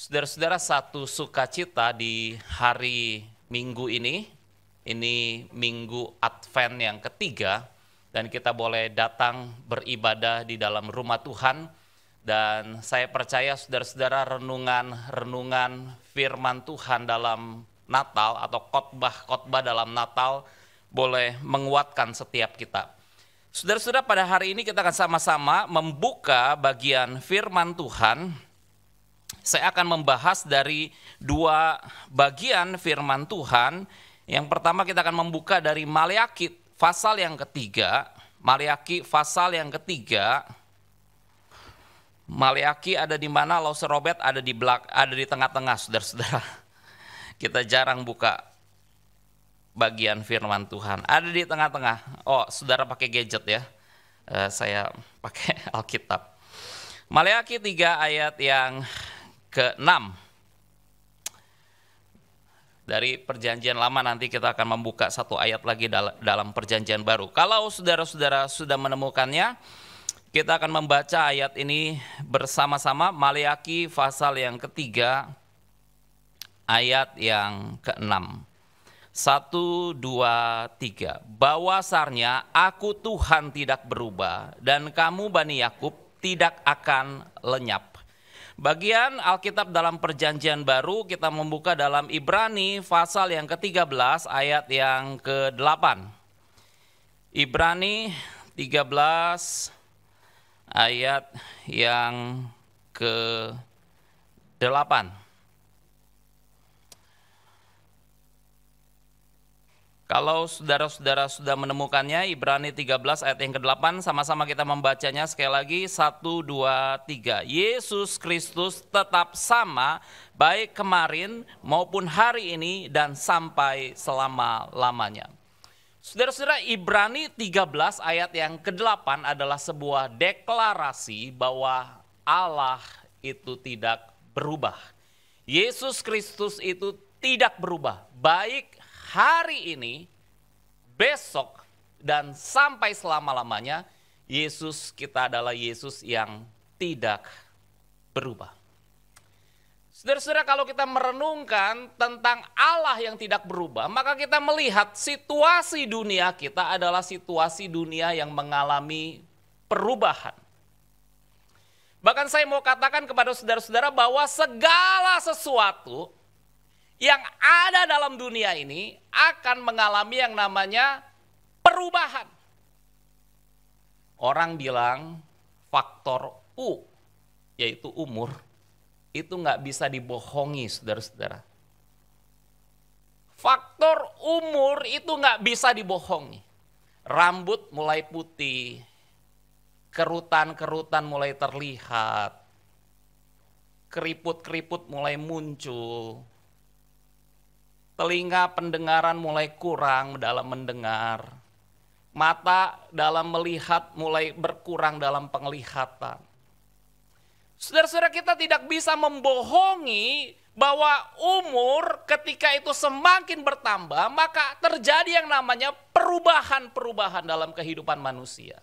Saudara-saudara, satu sukacita di hari Minggu ini Minggu Advent yang ketiga, dan kita boleh datang beribadah di dalam rumah Tuhan. Dan saya percaya saudara-saudara, renungan firman Tuhan dalam Natal atau khotbah dalam Natal boleh menguatkan setiap kita. Saudara-saudara, pada hari ini kita akan sama-sama membuka bagian firman Tuhan. Saya akan membahas dari dua bagian firman Tuhan. Yang pertama kita akan membuka dari Maleakhi pasal yang ketiga. Maleakhi pasal yang ketiga. Maleakhi ada di mana? Lause Robert ada di tengah-tengah, saudara-saudara. Kita jarang buka bagian firman Tuhan. Ada di tengah-tengah. Oh, saudara pakai gadget ya. Saya pakai Alkitab. Maleakhi 3 ayat yang ke-6. Dari perjanjian lama nanti kita akan membuka satu ayat lagi dalam perjanjian baru. Kalau saudara-saudara sudah menemukannya, kita akan membaca ayat ini bersama-sama. Maleakhi pasal yang ketiga ayat yang ke-6. 1, 2, 3. Bahwasanya aku Tuhan tidak berubah, dan kamu Bani Yakub tidak akan lenyap. Bagian Alkitab dalam perjanjian baru kita membuka dalam Ibrani pasal yang ke-13 ayat yang ke-8. Ibrani 13 ayat yang ke-8. Kalau saudara-saudara sudah menemukannya, Ibrani 13 ayat yang ke-8, sama-sama kita membacanya sekali lagi, 1, 2, 3. Yesus Kristus tetap sama, baik kemarin maupun hari ini dan sampai selama-lamanya. Saudara-saudara, Ibrani 13 ayat yang ke-8 adalah sebuah deklarasi bahwa Allah itu tidak berubah. Yesus Kristus itu tidak berubah, baik hari ini, besok, dan sampai selama-lamanya. Yesus kita adalah Yesus yang tidak berubah. Saudara-saudara, kalau kita merenungkan tentang Allah yang tidak berubah, maka kita melihat situasi dunia kita adalah situasi dunia yang mengalami perubahan. Bahkan saya mau katakan kepada saudara-saudara bahwa segala sesuatu yang ada dalam dunia ini akan mengalami yang namanya perubahan. Orang bilang faktor U, yaitu umur, itu nggak bisa dibohongi, saudara-saudara. Faktor umur itu nggak bisa dibohongi. Rambut mulai putih, kerutan-kerutan mulai terlihat, keriput-keriput mulai muncul, telinga pendengaran mulai kurang dalam mendengar, mata dalam melihat mulai berkurang dalam penglihatan. Saudara-saudara, kita tidak bisa membohongi bahwa umur ketika itu semakin bertambah, maka terjadi yang namanya perubahan-perubahan dalam kehidupan manusia.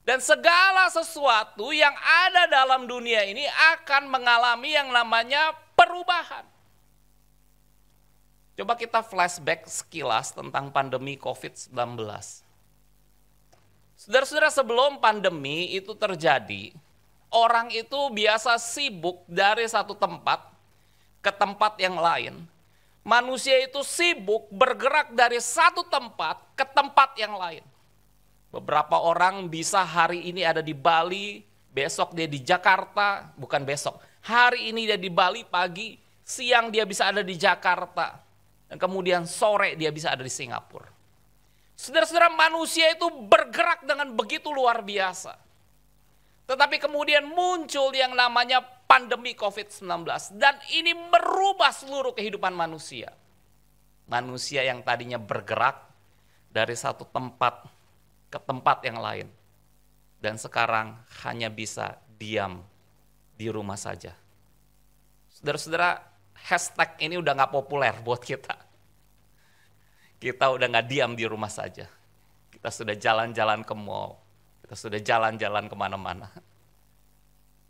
Dan segala sesuatu yang ada dalam dunia ini akan mengalami yang namanya perubahan. Coba kita flashback sekilas tentang pandemi COVID-19. Saudara-saudara, sebelum pandemi itu terjadi, orang itu biasa sibuk dari satu tempat ke tempat yang lain. Manusia itu sibuk bergerak dari satu tempat ke tempat yang lain. Beberapa orang bisa hari ini ada di Bali, besok dia di Jakarta, bukan besok. Hari ini dia di Bali pagi, siang dia bisa ada di Jakarta. Dan kemudian sore dia bisa ada di Singapura. Saudara-saudara, manusia itu bergerak dengan begitu luar biasa. Tetapi kemudian muncul yang namanya pandemi COVID-19. Dan ini merubah seluruh kehidupan manusia. Manusia yang tadinya bergerak dari satu tempat ke tempat yang lain. Dan sekarang hanya bisa diam di rumah saja. Saudara-saudara, hashtag ini udah gak populer buat kita. Kita udah gak diam di rumah saja. Kita sudah jalan-jalan ke mall. Kita sudah jalan-jalan kemana-mana.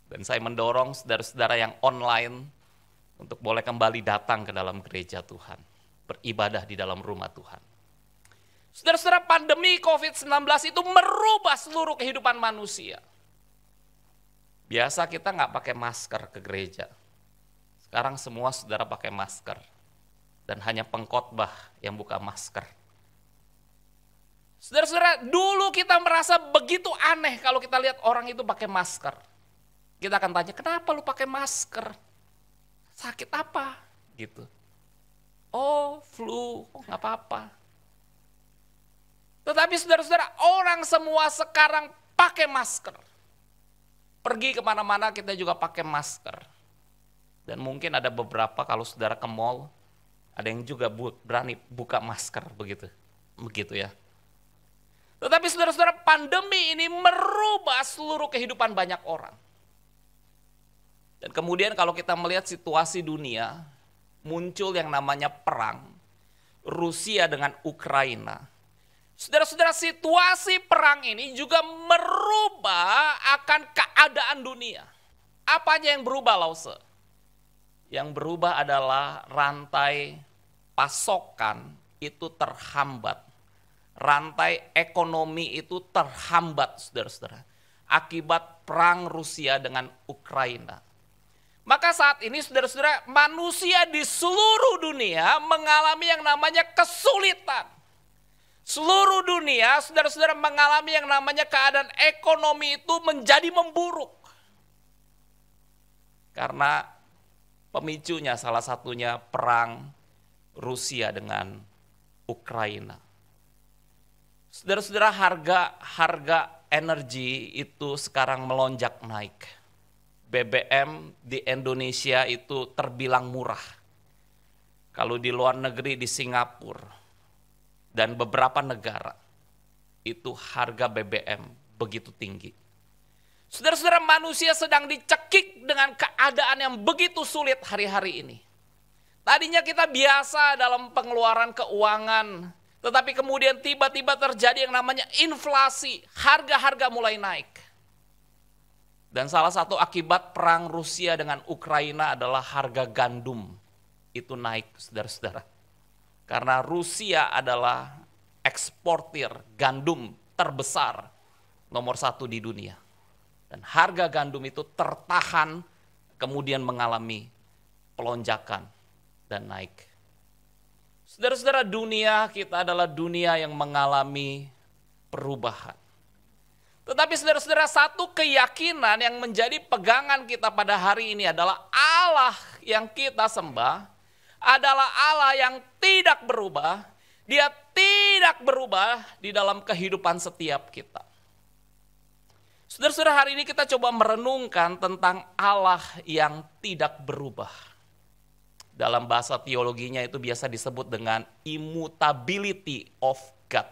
Dan saya mendorong saudara-saudara yang online, untuk boleh kembali datang ke dalam gereja Tuhan, beribadah di dalam rumah Tuhan. Saudara-saudara, pandemi COVID-19 itu merubah seluruh kehidupan manusia. Biasa kita nggak pakai masker ke gereja. Sekarang semua saudara pakai masker. Dan hanya pengkhotbah yang buka masker. Saudara-saudara, dulu kita merasa begitu aneh kalau kita lihat orang itu pakai masker. Kita akan tanya, kenapa lu pakai masker? Sakit apa? Gitu. Oh, flu, nggak apa-apa. Tetapi saudara-saudara, orang semua sekarang pakai masker. Pergi kemana-mana kita juga pakai masker. Dan mungkin ada beberapa kalau saudara ke mall, ada yang juga berani buka masker begitu. Begitu ya. Tetapi saudara-saudara, pandemi ini merubah seluruh kehidupan banyak orang. Dan kemudian kalau kita melihat situasi dunia, muncul yang namanya perang. Rusia dengan Ukraina. Saudara-saudara, situasi perang ini juga merubah akan keadaan dunia. Apanya yang berubah, Lause? Yang berubah adalah rantai pasokan itu terhambat. Rantai ekonomi itu terhambat, saudara-saudara. Akibat perang Rusia dengan Ukraina. Maka saat ini saudara-saudara, manusia di seluruh dunia mengalami yang namanya kesulitan. Seluruh dunia, saudara-saudara, mengalami yang namanya keadaan ekonomi itu menjadi memburuk. Karena pemicunya salah satunya perang Rusia dengan Ukraina. Saudara-saudara, harga energi itu sekarang melonjak naik. BBM di Indonesia itu terbilang murah. Kalau di luar negeri di Singapura dan beberapa negara itu harga BBM begitu tinggi. Saudara-saudara, manusia sedang dicekik dengan keadaan yang begitu sulit hari-hari ini. Tadinya kita biasa dalam pengeluaran keuangan, tetapi kemudian tiba-tiba terjadi yang namanya inflasi, harga-harga mulai naik. Dan salah satu akibat perang Rusia dengan Ukraina adalah harga gandum itu naik, saudara-saudara. Karena Rusia adalah eksportir gandum terbesar nomor 1 di dunia. Dan harga gandum itu tertahan kemudian mengalami pelonjakan dan naik. Saudara-saudara, dunia kita adalah dunia yang mengalami perubahan. Tetapi saudara-saudara, satu keyakinan yang menjadi pegangan kita pada hari ini adalah Allah yang kita sembah adalah Allah yang tidak berubah. Dia tidak berubah di dalam kehidupan setiap kita. Saudara-saudara, hari ini kita coba merenungkan tentang Allah yang tidak berubah. Dalam bahasa teologinya itu biasa disebut dengan immutability of God.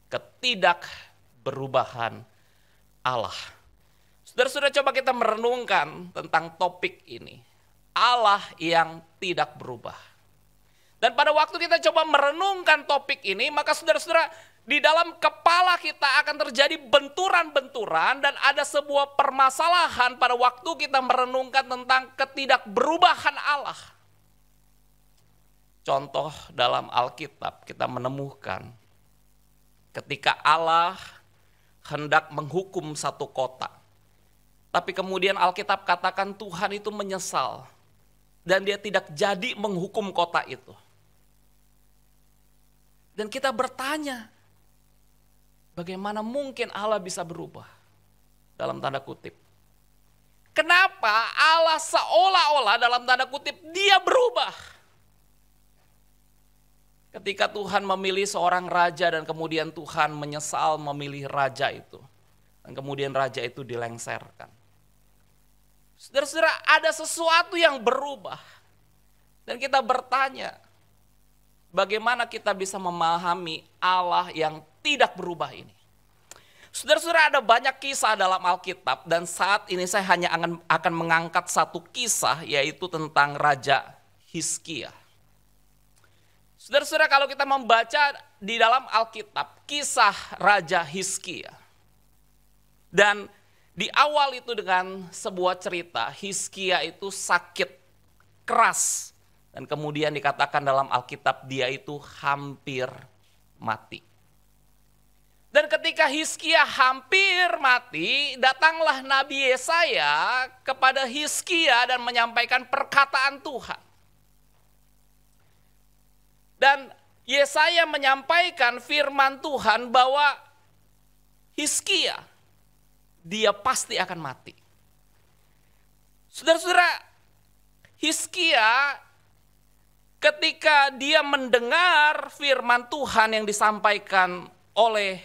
Ketidakberubahan Allah. Saudara-saudara, coba kita merenungkan tentang topik ini. Allah yang tidak berubah. Dan pada waktu kita coba merenungkan topik ini, maka saudara-saudara, di dalam kepala kita akan terjadi benturan-benturan dan ada sebuah permasalahan pada waktu kita merenungkan tentang ketidakberubahan Allah. Contoh dalam Alkitab kita menemukan ketika Allah hendak menghukum satu kota. Tapi kemudian Alkitab katakan Tuhan itu menyesal. Dan dia tidak jadi menghukum kota itu. Dan kita bertanya, bagaimana mungkin Allah bisa berubah? Dalam tanda kutip. Kenapa Allah seolah-olah dalam tanda kutip dia berubah? Ketika Tuhan memilih seorang raja dan kemudian Tuhan menyesal memilih raja itu. Dan kemudian raja itu dilengserkan. Saudara-saudara, ada sesuatu yang berubah. Dan kita bertanya, bagaimana kita bisa memahami Allah yang tidak berubah ini? Saudara-saudara, ada banyak kisah dalam Alkitab dan saat ini saya hanya akan mengangkat satu kisah, yaitu tentang Raja Hizkia. Saudara-saudara, kalau kita membaca di dalam Alkitab, kisah Raja Hizkia. Dan di awal itu dengan sebuah cerita, Hizkia itu sakit keras. Dan kemudian dikatakan dalam Alkitab dia itu hampir mati. Dan ketika Hizkia hampir mati, datanglah Nabi Yesaya kepada Hizkia dan menyampaikan perkataan Tuhan. Dan Yesaya menyampaikan firman Tuhan bahwa Hizkia, dia pasti akan mati. Saudara-saudara, Hizkia ketika dia mendengar firman Tuhan yang disampaikan oleh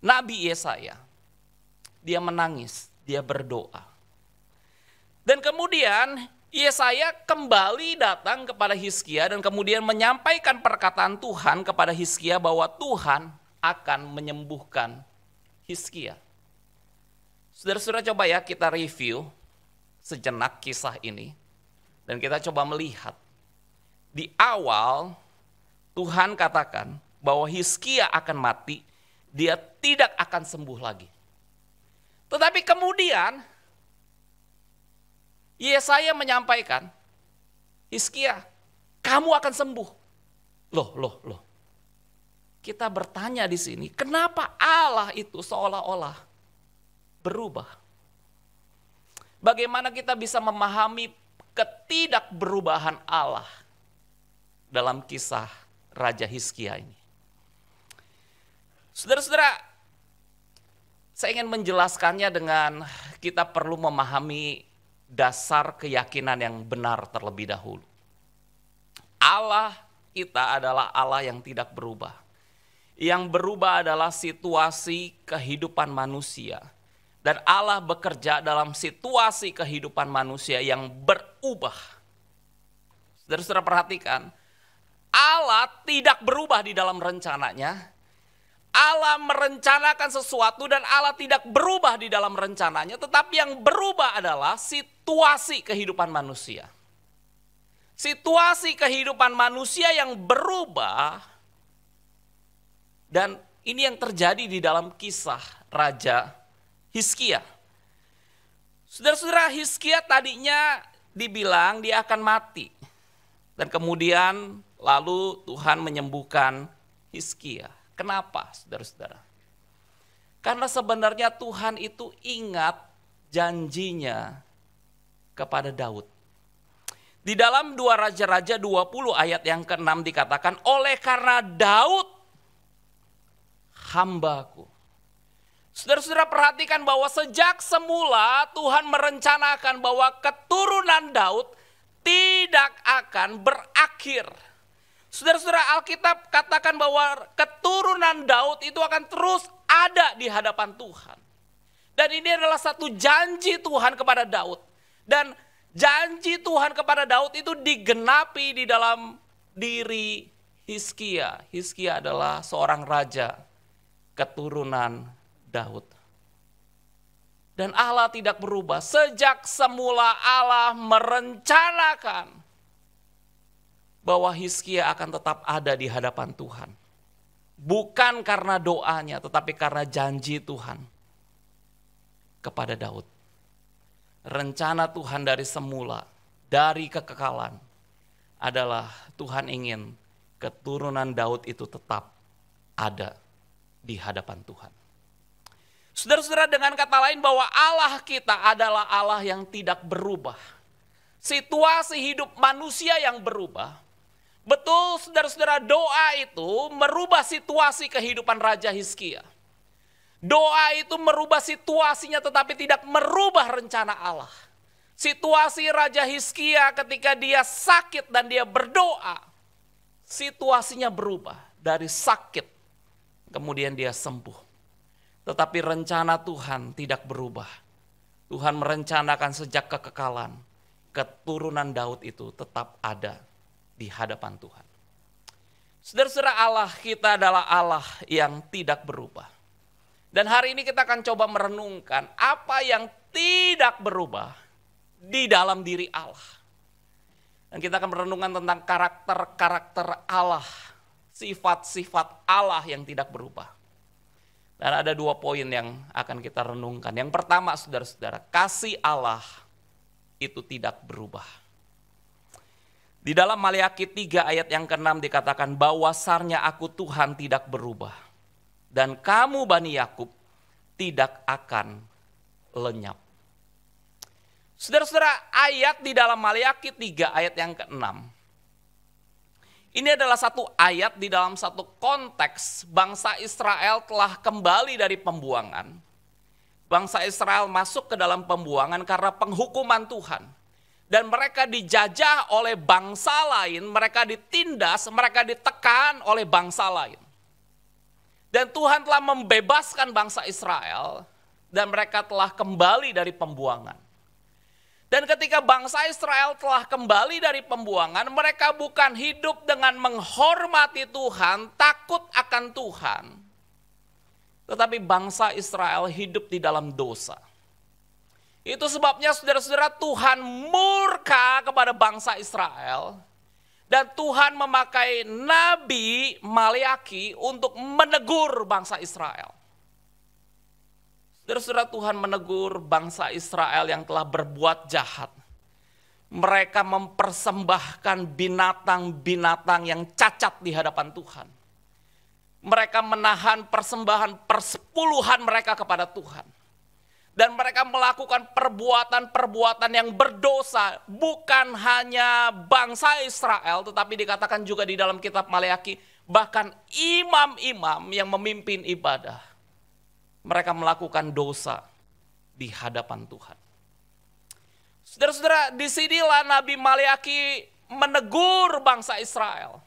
Nabi Yesaya, dia menangis, dia berdoa. Dan kemudian Yesaya kembali datang kepada Hizkia dan kemudian menyampaikan perkataan Tuhan kepada Hizkia bahwa Tuhan akan menyembuhkan Hizkia. Saudara-saudara, coba ya kita review sejenak kisah ini. Dan kita coba melihat. Di awal Tuhan katakan bahwa Hizkia akan mati. Dia tidak akan sembuh lagi. Tetapi kemudian Yesaya menyampaikan, Hizkia, kamu akan sembuh. Loh. Kita bertanya di sini, kenapa Allah itu seolah-olah berubah? Bagaimana kita bisa memahami ketidakberubahan Allah dalam kisah Raja Hizkia ini? Saudara-saudara, saya ingin menjelaskannya dengan kita perlu memahami dasar keyakinan yang benar terlebih dahulu. Allah kita adalah Allah yang tidak berubah. Yang berubah adalah situasi kehidupan manusia. Dan Allah bekerja dalam situasi kehidupan manusia yang berubah. Saudara-saudara perhatikan, Allah tidak berubah di dalam rencananya. Allah merencanakan sesuatu dan Allah tidak berubah di dalam rencananya, tetapi yang berubah adalah situasi kehidupan manusia. Situasi kehidupan manusia yang berubah, dan ini yang terjadi di dalam kisah Raja Hizkia. Saudara-saudara, Hizkia tadinya dibilang dia akan mati. Dan kemudian lalu Tuhan menyembuhkan Hizkia. Kenapa, saudara-saudara? Karena sebenarnya Tuhan itu ingat janjinya kepada Daud. Di dalam 2 Raja-Raja 20 ayat yang ke-6 dikatakan, oleh karena Daud hambaku. Saudara-saudara perhatikan bahwa sejak semula Tuhan merencanakan bahwa keturunan Daud tidak akan berakhir. Saudara-saudara, Alkitab katakan bahwa keturunan Daud itu akan terus ada di hadapan Tuhan. Dan ini adalah satu janji Tuhan kepada Daud. Dan janji Tuhan kepada Daud itu digenapi di dalam diri Hizkia. Hizkia adalah seorang raja keturunan Daud. Dan Allah tidak berubah. Sejak semula Allah merencanakan bahwa Hizkia akan tetap ada di hadapan Tuhan. Bukan karena doanya, tetapi karena janji Tuhan kepada Daud. Rencana Tuhan dari semula, dari kekekalan, adalah Tuhan ingin keturunan Daud itu tetap ada di hadapan Tuhan. Saudara-saudara, dengan kata lain bahwa Allah kita adalah Allah yang tidak berubah. Situasi hidup manusia yang berubah. Betul, saudara-saudara, doa itu merubah situasi kehidupan Raja Hizkia. Doa itu merubah situasinya tetapi tidak merubah rencana Allah. Situasi Raja Hizkia ketika dia sakit dan dia berdoa, situasinya berubah dari sakit kemudian dia sembuh. Tetapi rencana Tuhan tidak berubah. Tuhan merencanakan sejak kekekalan, keturunan Daud itu tetap ada di hadapan Tuhan. Saudara-saudara, Allah kita adalah Allah yang tidak berubah. Dan hari ini kita akan coba merenungkan apa yang tidak berubah di dalam diri Allah. Dan kita akan merenungkan tentang karakter-karakter Allah, sifat-sifat Allah yang tidak berubah. Dan ada 2 poin yang akan kita renungkan. Yang pertama, saudara-saudara, kasih Allah itu tidak berubah. Di dalam Maleakhi 3 ayat yang ke-6 dikatakan, bahwasanya aku Tuhan tidak berubah, dan kamu Bani Yakub tidak akan lenyap. Saudara-saudara, ayat di dalam Maleakhi 3 ayat yang ke-6. Ini adalah satu ayat di dalam satu konteks bangsa Israel telah kembali dari pembuangan. Bangsa Israel masuk ke dalam pembuangan karena penghukuman Tuhan. Dan mereka dijajah oleh bangsa lain, mereka ditindas, mereka ditekan oleh bangsa lain. Dan Tuhan telah membebaskan bangsa Israel dan mereka telah kembali dari pembuangan. Dan ketika bangsa Israel telah kembali dari pembuangan, mereka bukan hidup dengan menghormati Tuhan, takut akan Tuhan. Tetapi bangsa Israel hidup di dalam dosa. Itu sebabnya saudara-saudara, Tuhan murka kepada bangsa Israel. Dan Tuhan memakai Nabi Maleakhi untuk menegur bangsa Israel. Saudara-saudara, Tuhan menegur bangsa Israel yang telah berbuat jahat. Mereka mempersembahkan binatang-binatang yang cacat di hadapan Tuhan. Mereka menahan persembahan persepuluhan mereka kepada Tuhan. Dan mereka melakukan perbuatan-perbuatan yang berdosa. Bukan hanya bangsa Israel, tetapi dikatakan juga di dalam kitab Maleakhi, bahkan imam-imam yang memimpin ibadah. Mereka melakukan dosa di hadapan Tuhan. Saudara-saudara, disinilah Nabi Maleakhi menegur bangsa Israel.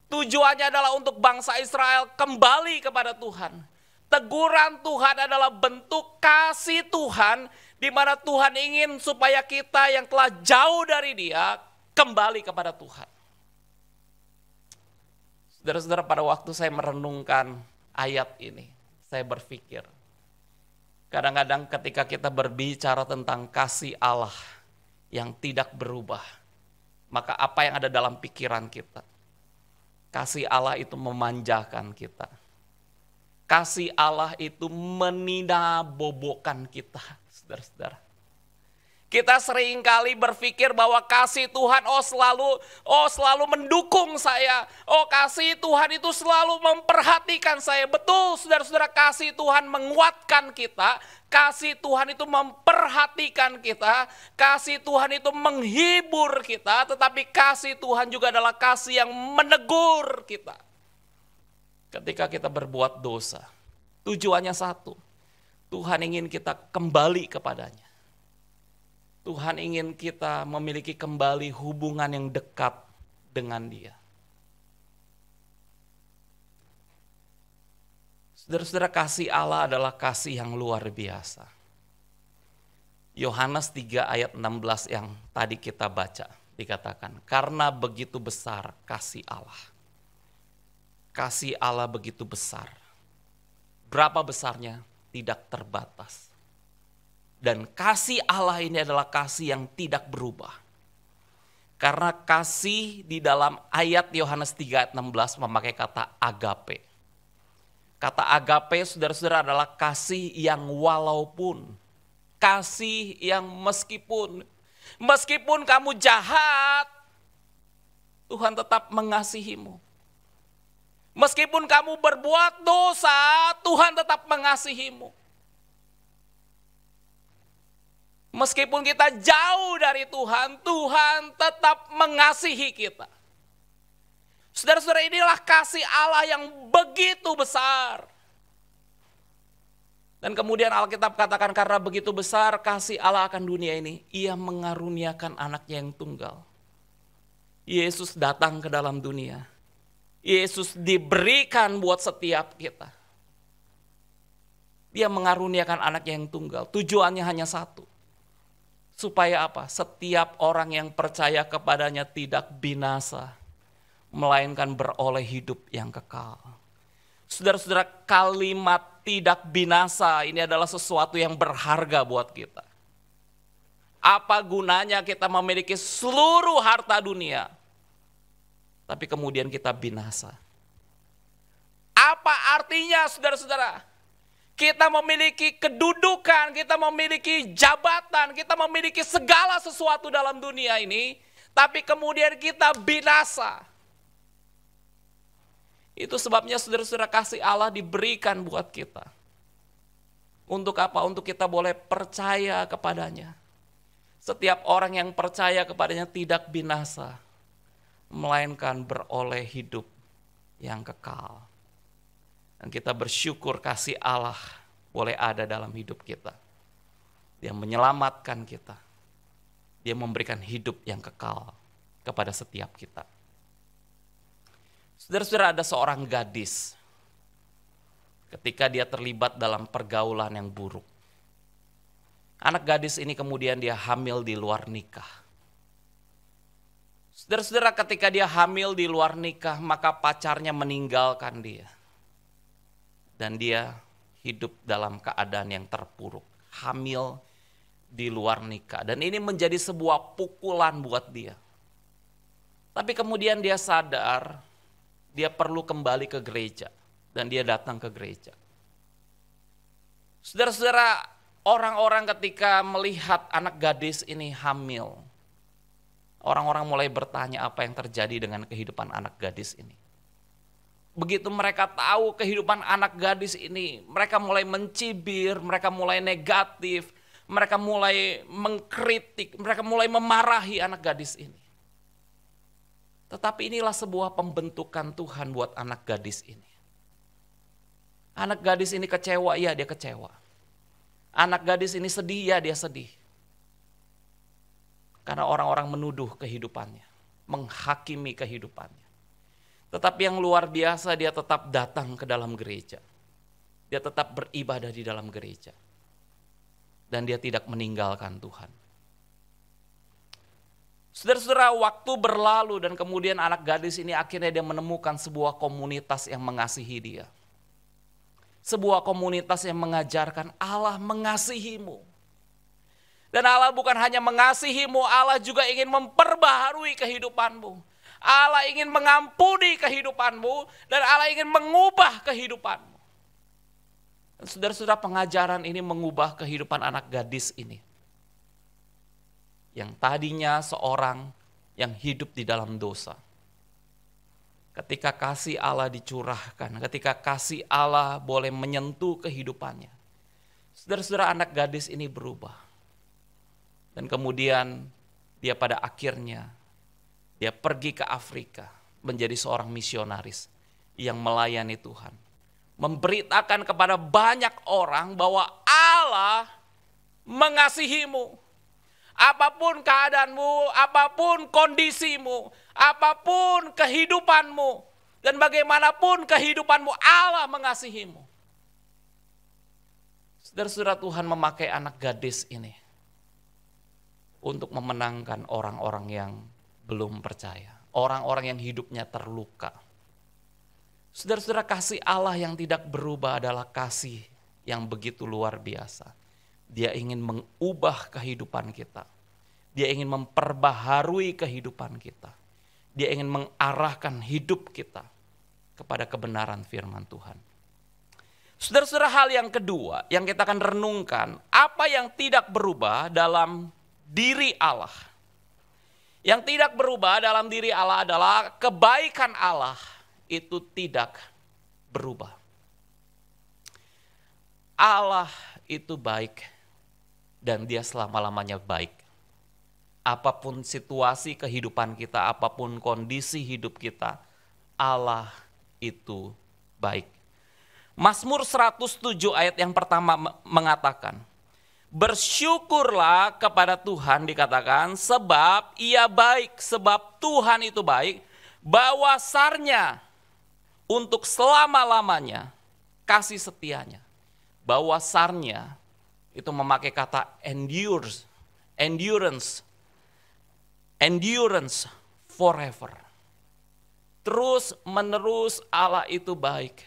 Tujuannya adalah untuk bangsa Israel kembali kepada Tuhan. Teguran Tuhan adalah bentuk kasih Tuhan, di mana Tuhan ingin supaya kita yang telah jauh dari Dia kembali kepada Tuhan. Saudara-saudara, pada waktu saya merenungkan ayat ini, saya berpikir, kadang-kadang ketika kita berbicara tentang kasih Allah yang tidak berubah, maka apa yang ada dalam pikiran kita? Kasih Allah itu memanjakan kita. Kasih Allah itu meninabobokan kita, saudara-saudara. Kita seringkali berpikir bahwa kasih Tuhan selalu mendukung saya. Kasih Tuhan itu selalu memperhatikan saya. Betul, saudara-saudara, kasih Tuhan menguatkan kita. Kasih Tuhan itu memperhatikan kita. Kasih Tuhan itu menghibur kita. Tetapi kasih Tuhan juga adalah kasih yang menegur kita. Ketika kita berbuat dosa, tujuannya satu. Tuhan ingin kita kembali kepadanya. Tuhan ingin kita memiliki kembali hubungan yang dekat dengan Dia. Saudara-saudara, kasih Allah adalah kasih yang luar biasa. Yohanes 3 ayat 16 yang tadi kita baca dikatakan, karena begitu besar kasih Allah. Kasih Allah begitu besar. Berapa besarnya? Tidak terbatas. Dan kasih Allah ini adalah kasih yang tidak berubah. Karena kasih di dalam ayat Yohanes 3 ayat 16 memakai kata agape. Kata agape, saudara-saudara, adalah kasih yang walaupun. Kasih yang meskipun kamu jahat, Tuhan tetap mengasihimu. Meskipun kamu berbuat dosa, Tuhan tetap mengasihimu. Meskipun kita jauh dari Tuhan, Tuhan tetap mengasihi kita. Saudara-saudara, inilah kasih Allah yang begitu besar. Dan kemudian Alkitab katakan karena begitu besar kasih Allah akan dunia ini, Ia mengaruniakan anaknya yang tunggal. Yesus datang ke dalam dunia. Yesus diberikan buat setiap kita. Dia mengaruniakan anaknya yang tunggal. Tujuannya hanya satu. Supaya apa? Setiap orang yang percaya kepadanya tidak binasa, melainkan beroleh hidup yang kekal. Saudara-saudara, kalimat tidak binasa ini adalah sesuatu yang berharga buat kita. Apa gunanya kita memiliki seluruh harta dunia, tapi kemudian kita binasa? Apa artinya, saudara-saudara? Kita memiliki kedudukan, kita memiliki jabatan, kita memiliki segala sesuatu dalam dunia ini, tapi kemudian kita binasa. Itu sebabnya saudara-saudara, kasih Allah diberikan buat kita. Untuk apa? Untuk kita boleh percaya kepadanya. Setiap orang yang percaya kepadanya tidak binasa, melainkan beroleh hidup yang kekal. Dan kita bersyukur kasih Allah boleh ada dalam hidup kita. Dia menyelamatkan kita. Dia memberikan hidup yang kekal kepada setiap kita. Saudara-saudara, ada seorang gadis ketika dia terlibat dalam pergaulan yang buruk. Anak gadis ini kemudian dia hamil di luar nikah. Saudara-saudara, ketika dia hamil di luar nikah, maka pacarnya meninggalkan dia. Dan dia hidup dalam keadaan yang terpuruk, hamil di luar nikah. Dan ini menjadi sebuah pukulan buat dia. Tapi kemudian dia sadar, dia perlu kembali ke gereja. Dan dia datang ke gereja. Saudara-saudara, orang-orang ketika melihat anak gadis ini hamil, orang-orang mulai bertanya apa yang terjadi dengan kehidupan anak gadis ini. Begitu mereka tahu kehidupan anak gadis ini, mereka mulai mencibir, mereka mulai negatif, mereka mulai mengkritik, mereka mulai memarahi anak gadis ini. Tetapi inilah sebuah pembentukan Tuhan buat anak gadis ini. Anak gadis ini kecewa, ya dia kecewa. Anak gadis ini sedih, ya dia sedih. Karena orang-orang menuduh kehidupannya, menghakimi kehidupannya. Tetapi yang luar biasa, dia tetap datang ke dalam gereja. Dia tetap beribadah di dalam gereja. Dan dia tidak meninggalkan Tuhan. Saudara-saudara, waktu berlalu dan kemudian anak gadis ini akhirnya dia menemukan sebuah komunitas yang mengasihi dia. Sebuah komunitas yang mengajarkan Allah mengasihimu. Dan Allah bukan hanya mengasihimu, Allah juga ingin memperbaharui kehidupanmu. Allah ingin mengampuni kehidupanmu dan Allah ingin mengubah kehidupanmu. Dan saudara-saudara, pengajaran ini mengubah kehidupan anak gadis ini. Yang tadinya seorang yang hidup di dalam dosa. Ketika kasih Allah dicurahkan, ketika kasih Allah boleh menyentuh kehidupannya. Saudara-saudara, anak gadis ini berubah. Dan kemudian dia pada akhirnya, dia pergi ke Afrika menjadi seorang misionaris yang melayani Tuhan. Memberitakan kepada banyak orang bahwa Allah mengasihimu. Apapun keadaanmu, apapun kondisimu, apapun kehidupanmu, dan bagaimanapun kehidupanmu, Allah mengasihimu. Saudara-saudara, Tuhan memakai anak gadis ini untuk memenangkan orang-orang yang belum percaya, orang-orang yang hidupnya terluka. Saudara-saudara, kasih Allah yang tidak berubah adalah kasih yang begitu luar biasa. Dia ingin mengubah kehidupan kita. Dia ingin memperbaharui kehidupan kita. Dia ingin mengarahkan hidup kita kepada kebenaran firman Tuhan. Saudara-saudara, hal yang kedua yang kita akan renungkan, apa yang tidak berubah dalam diri Allah. Yang tidak berubah dalam diri Allah adalah kebaikan Allah itu tidak berubah. Allah itu baik. Dan dia selama-lamanya baik. Apapun situasi kehidupan kita, apapun kondisi hidup kita, Allah itu baik. Mazmur 107 ayat yang pertama mengatakan, bersyukurlah kepada Tuhan, dikatakan, sebab ia baik, sebab Tuhan itu baik, bahwasanya untuk selama-lamanya kasih setianya. Bahwasanya itu memakai kata endurance forever. Terus menerus Allah itu baik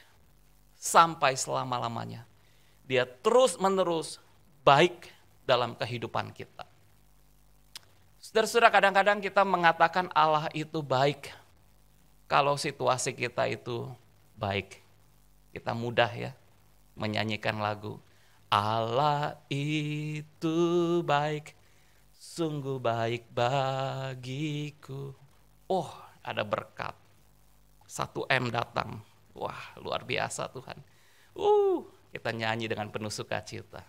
sampai selama-lamanya. Dia terus menerus baik dalam kehidupan kita. Saudara-saudara, kadang-kadang kita mengatakan Allah itu baik kalau situasi kita itu baik. Kita mudah ya menyanyikan lagu Allah itu baik sungguh baik bagiku. Oh, ada berkat. 1M datang. Wah, luar biasa Tuhan. Kita nyanyi dengan penuh sukacita.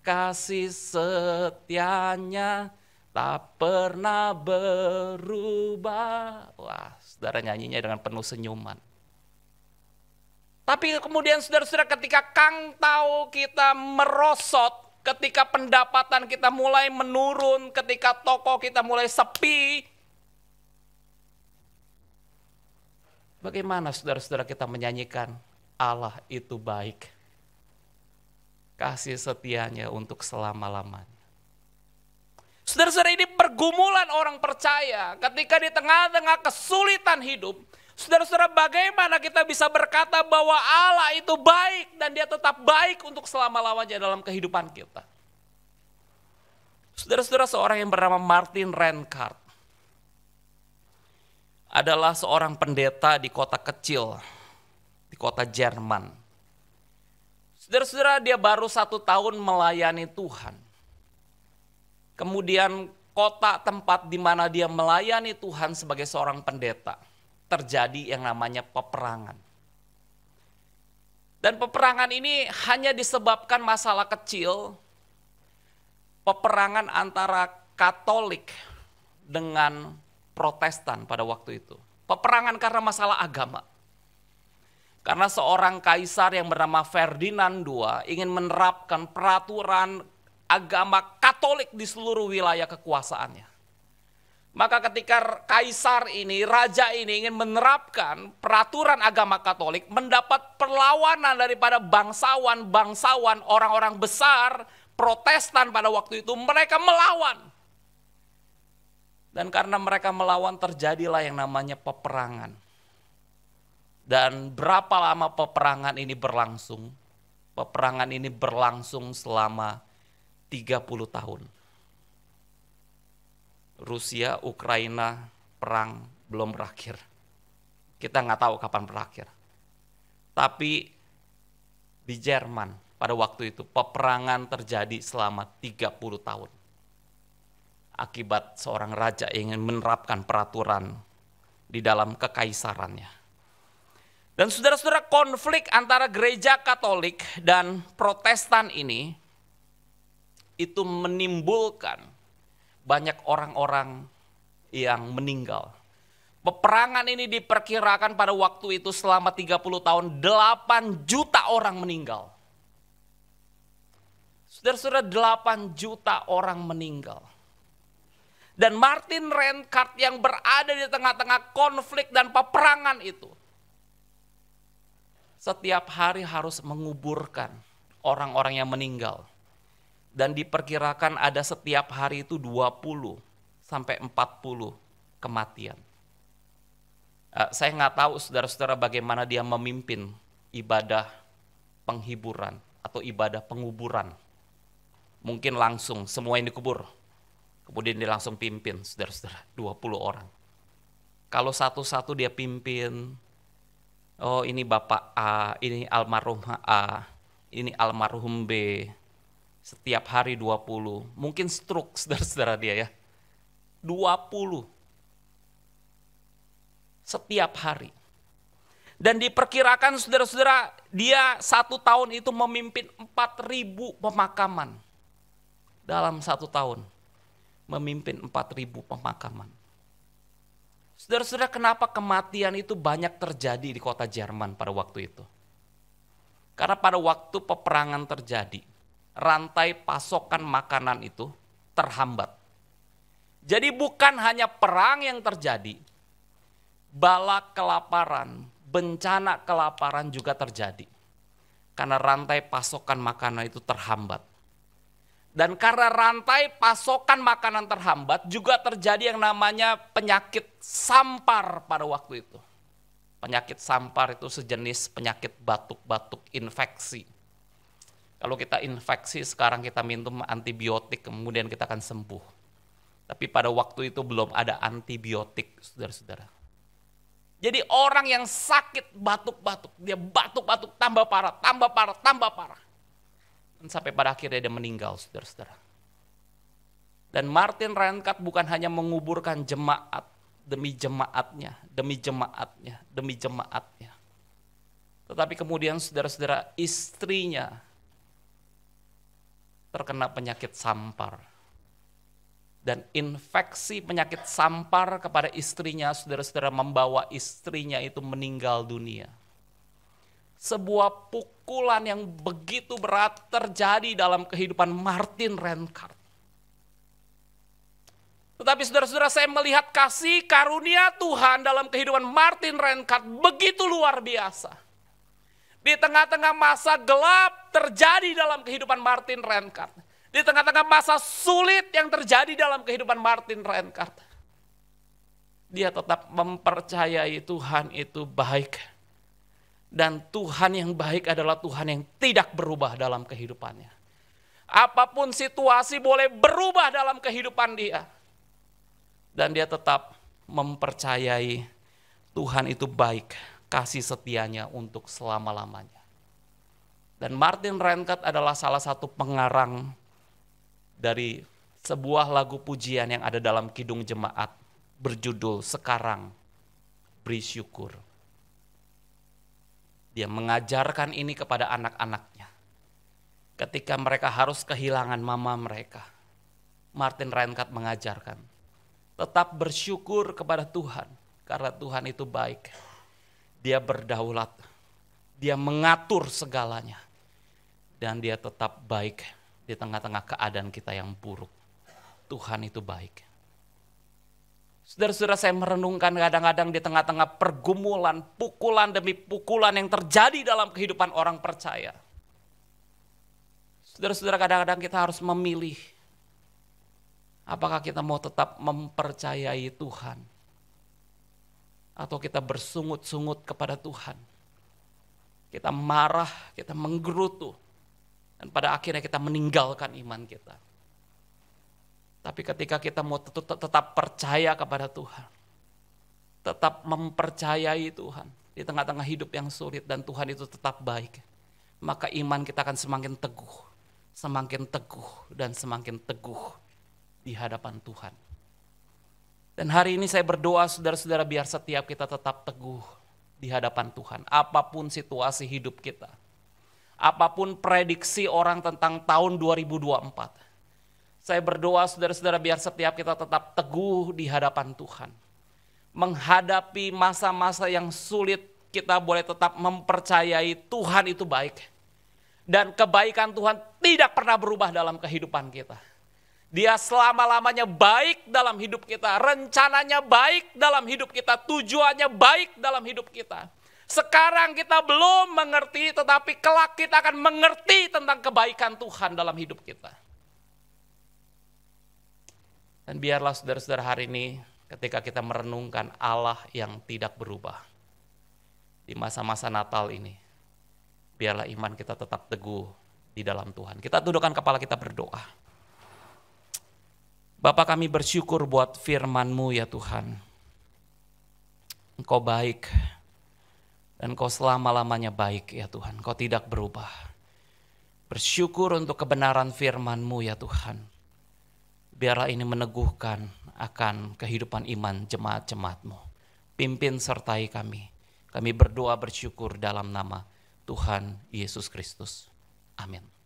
Kasih setianya tak pernah berubah. Wah, saudara nyanyinya dengan penuh senyuman. Tapi kemudian saudara-saudara, ketika kangtau kita merosot, ketika pendapatan kita mulai menurun, ketika toko kita mulai sepi, bagaimana saudara-saudara kita menyanyikan Allah itu baik, kasih setianya untuk selama-lamanya. Saudara-saudara, ini pergumulan orang percaya ketika di tengah-tengah kesulitan hidup. Saudara-saudara, bagaimana kita bisa berkata bahwa Allah itu baik dan dia tetap baik untuk selama-lamanya dalam kehidupan kita. Saudara-saudara, seorang yang bernama Martin Renkart adalah seorang pendeta di kota kecil, di kota Jerman. Saudara-saudara, dia baru 1 tahun melayani Tuhan. Kemudian kota tempat di mana dia melayani Tuhan sebagai seorang pendeta, terjadi yang namanya peperangan. Dan peperangan ini hanya disebabkan masalah kecil, peperangan antara Katolik dengan Protestan pada waktu itu. Peperangan karena masalah agama. Karena seorang kaisar yang bernama Ferdinand II ingin menerapkan peraturan agama Katolik di seluruh wilayah kekuasaannya. Maka ketika kaisar ini, raja ini ingin menerapkan peraturan agama Katolik, mendapat perlawanan daripada bangsawan, orang-orang besar, Protestan pada waktu itu, mereka melawan. Dan karena mereka melawan, terjadilah yang namanya peperangan. Dan berapa lama peperangan ini berlangsung? Peperangan ini berlangsung selama 30 tahun. Rusia, Ukraina, perang belum berakhir. Kita nggak tahu kapan berakhir. Tapi di Jerman pada waktu itu peperangan terjadi selama 30 tahun. Akibat seorang raja ingin menerapkan peraturan di dalam kekaisarannya. Dan saudara-saudara, konflik antara gereja Katolik dan Protestan ini itu menimbulkan banyak orang-orang yang meninggal. Peperangan ini diperkirakan pada waktu itu selama 30 tahun 8 juta orang meninggal. Saudara-saudara, 8 juta orang meninggal. Dan Martin Renkart yang berada di tengah-tengah konflik dan peperangan itu, setiap hari harus menguburkan orang-orang yang meninggal. Dan diperkirakan ada setiap hari itu 20 sampai 40 kematian. Saya nggak tahu saudara-saudara bagaimana dia memimpin ibadah penghiburan atau ibadah penguburan. Mungkin langsung semua yang dikubur. Kemudian dia langsung pimpin saudara-saudara 20 orang. Kalau satu-satu dia pimpin, oh ini Bapak A, ini almarhum A, ini almarhum B. Setiap hari 20, mungkin stroke saudara-saudara dia ya. 20 setiap hari. Dan diperkirakan saudara-saudara, dia 1 tahun itu memimpin 4.000 pemakaman. Dalam 1 tahun memimpin 4.000 pemakaman. Saudara-saudara, kenapa kematian itu banyak terjadi di kota Jerman pada waktu itu? Karena pada waktu peperangan terjadi, rantai pasokan makanan itu terhambat. Jadi bukan hanya perang yang terjadi, bala kelaparan, bencana kelaparan juga terjadi. Karena rantai pasokan makanan itu terhambat. Dan karena rantai pasokan makanan terhambat, juga terjadi yang namanya penyakit sampar pada waktu itu. Penyakit sampar itu sejenis penyakit batuk-batuk infeksi. Kalau kita infeksi sekarang kita minum antibiotik kemudian kita akan sembuh. Tapi pada waktu itu belum ada antibiotik, saudara-saudara. Jadi orang yang sakit batuk-batuk, dia batuk-batuk tambah parah, tambah parah, tambah parah. Dan sampai pada akhirnya dia meninggal, saudara-saudara. Dan Martin Renkat bukan hanya menguburkan jemaat demi jemaatnya, demi jemaatnya, demi jemaatnya. Tetapi kemudian saudara-saudara, istrinya terkena penyakit sampar. Dan infeksi penyakit sampar kepada istrinya, saudara-saudara, membawa istrinya itu meninggal dunia. Sebuah pukulan yang begitu berat terjadi dalam kehidupan Martin Renkat. Tetapi saudara-saudara, saya melihat kasih karunia Tuhan dalam kehidupan Martin Renkat begitu luar biasa. Di tengah-tengah masa gelap terjadi dalam kehidupan Martin Renkat. Di tengah-tengah masa sulit yang terjadi dalam kehidupan Martin Renkat. Dia tetap mempercayai Tuhan itu baik. Dan Tuhan yang baik adalah Tuhan yang tidak berubah dalam kehidupannya. Apapun situasi boleh berubah dalam kehidupan dia. Dan dia tetap mempercayai Tuhan itu baik, kasih setianya untuk selama-lamanya. Dan Martin Renkat adalah salah satu pengarang dari sebuah lagu pujian yang ada dalam Kidung Jemaat berjudul Sekarang Beri Syukur. Dia mengajarkan ini kepada anak-anaknya. Ketika mereka harus kehilangan mama mereka, Martin Renkat mengajarkan, tetap bersyukur kepada Tuhan, karena Tuhan itu baik. Dia berdaulat, dia mengatur segalanya, dan dia tetap baik di tengah-tengah keadaan kita yang buruk. Tuhan itu baik. Saudara-saudara, saya merenungkan kadang-kadang di tengah-tengah pergumulan, pukulan demi pukulan yang terjadi dalam kehidupan orang percaya. Saudara-saudara, kadang-kadang kita harus memilih. Apakah kita mau tetap mempercayai Tuhan? Atau kita bersungut-sungut kepada Tuhan? Kita marah, kita menggerutu. Dan pada akhirnya kita meninggalkan iman kita. Tapi ketika kita mau tetap percaya kepada Tuhan. Tetap mempercayai Tuhan. Di tengah-tengah hidup yang sulit dan Tuhan itu tetap baik. Maka iman kita akan semakin teguh. Semakin teguh dan semakin teguh di hadapan Tuhan. Dan hari ini saya berdoa saudara-saudara biar setiap kita tetap teguh di hadapan Tuhan. Apapun situasi hidup kita. Apapun prediksi orang tentang tahun 2024. Saya berdoa saudara-saudara biar setiap kita tetap teguh di hadapan Tuhan. Menghadapi masa-masa yang sulit kita boleh tetap mempercayai Tuhan itu baik. Dan kebaikan Tuhan tidak pernah berubah dalam kehidupan kita. Dia selama-lamanya baik dalam hidup kita. Rencananya baik dalam hidup kita. Tujuannya baik dalam hidup kita. Sekarang kita belum mengerti, tetapi kelak kita akan mengerti tentang kebaikan Tuhan dalam hidup kita. Dan biarlah saudara-saudara hari ini ketika kita merenungkan Allah yang tidak berubah. Di masa-masa Natal ini. Biarlah iman kita tetap teguh di dalam Tuhan. Kita tundukkan kepala kita berdoa. Bapa, kami bersyukur buat firman-Mu ya Tuhan. Engkau baik dan Engkau selama-lamanya baik ya Tuhan. Engkau tidak berubah. Bersyukur untuk kebenaran firman-Mu ya Tuhan. Biarlah ini meneguhkan akan kehidupan iman jemaat-jemaat-Mu. Pimpin sertai kami. Kami berdoa bersyukur dalam nama Tuhan Yesus Kristus. Amin.